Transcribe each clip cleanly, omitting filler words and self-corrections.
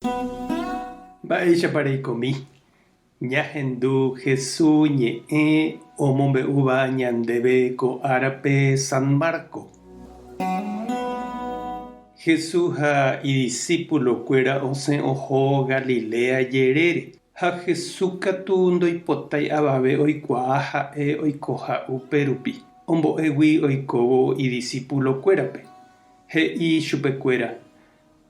Mba'éichapareikomi ñahendu Jesús ñe'ẽ omombe'úva ñandéve ko árape San Marco. Jesús ha idiscípulokuéra osẽ oho Galilea jerére. Ha Jesús katu ndoipotái avave oikuaa ha'e oikoha upérupi. Ombo'égui oikóvo idiscípulokuérape. He'i chupekuéra: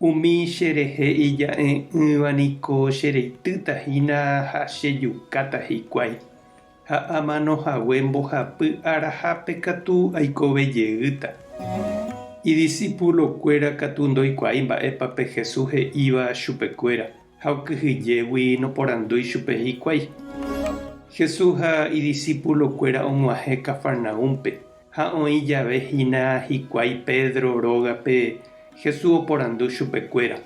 umi cherehe ija'e'ỹva niko chereitýtahína ha chejukáta hikuái. Ha amanohague mbohapy arahápe katu aikovejeýta. Idiscípulokuéra katu ndoikuaái mba'épape Jesús he'íva chupekuéra ha okyhyjégui noporandúi chupe hikuái. Jesús ha idiscípulokuéra og̃uahẽ Cafarnaúmpe ha oĩ jave hína hikuái Pedro rógape, Jesús oporandu chupekuéra: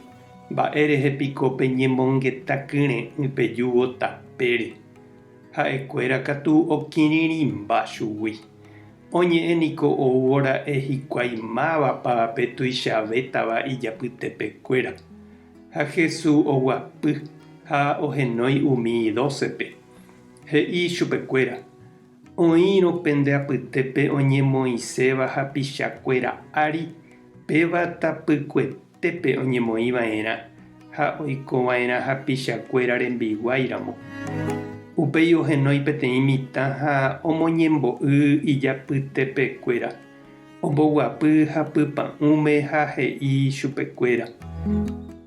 mba'e rehepiko peñemongetakyrẽ'ỹ pejúvo tapére. Ha'ekuéra katu okirirĩmba chugui. Oñe'ẽniko oúvora'e hikuái mávapa pe tuichavétava ijapytepekuéra. Ha Jesús oguapy ha ohenói umi 12pe. He'i chupekuéra: oĩrõ pende apytépe oñemoĩséva hapichakuéra ári péva tapykuetépe oñemoĩva'erã ha oikova'erã hapichakuéra rembiguaíramo. Upéi ohenói peteĩ mitã ha omoñembo'y ijapytepekuéra. Omboguapy hapypa'ũme ha he'i chupekuéra: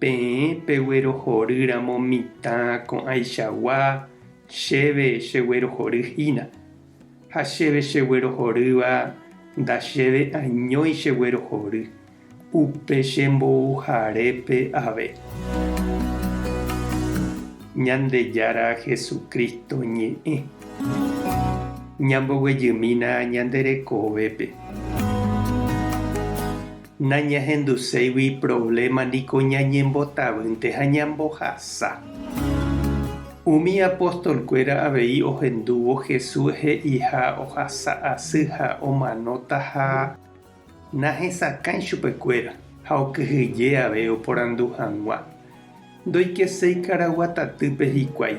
peẽ peguerohorýramo mitã ko'ãichagua, chéve cheguerohoryhína. Ha chéve cheguerohorýva ndachéve añói cheguerohory. Upe chembouharépe ave. Ñandejára Jesucristo ñe'ẽ. Ñamboguejymína ñanderekovépe. Nañahenduséigui problema niko ñañembotavýnte ha ñambohasa. Umi apostolkuéra avei ohendúvo Jesús he'i ha ohasa asy ha omanóta ha nahesakãi chupekuéra ha okyhyje ave oporandu hag̃ua. Ndoikeséi karaguatatýpe hikuái.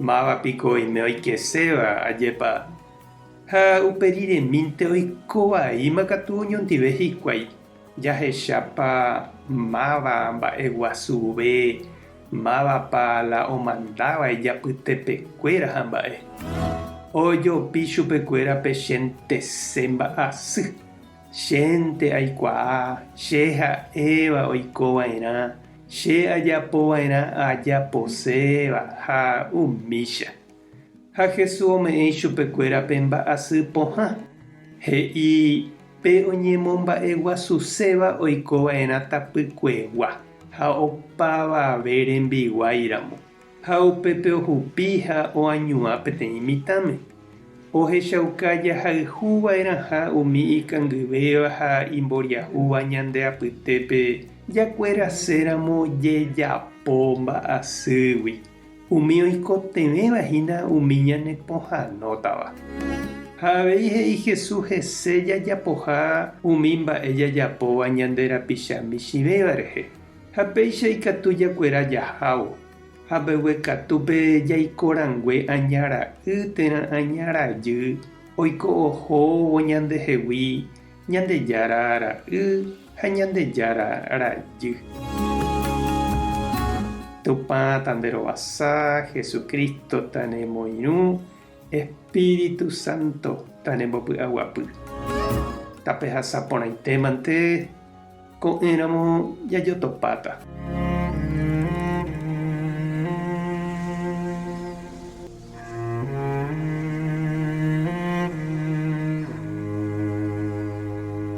Mávapiko oime oikeséva ajépa. Ha uperiremínte oikovaíma katu oñondive hikuái. Jahechápa máva mba'eguasuve, mávapa la omandáva ijapytepekuéra ha mba'e. Ojopi chupekuéra pechéntese mba'asy. Chénte aikuaa, che ha'éva oikova'erã, che ajapova'erã ajaposéva ha umícha. Ha Jesús ome'ẽ chupekuéra pe mba'asy pohã. He'i pe oñemomba'eguasuséva oikova'erã tapykuegua ha opavave rembiguaíramo. Ha upépe ohupi ha oañuã peteĩ mitãme. Ohechauka jahayhuva'erã ha umi ikangyvéva ha imboriahúva ñande apytépe jakueraséramo jejapo mba'asýgui. Umi oikotevẽvahína umi ñanepohãnótava. Ha avei he'i Jesús hese jajapoha umi mba'e jajapóva ñande rapicha michĩvéva rehe. Ha péicha ikatu jakuera jahávo. Ha mbeguekatúpe jaikorangue añara'ỹ térã añarajy oiko ohóvo ñandehegui Ñandejára ra'y ha Ñandejára rajy. Tupã tanderovasa Jesucristo tanemoirũ, Espíritu Santo tanembopy'aguapy. Tape hasaporãitémante ko'ẽramo jajotopáta.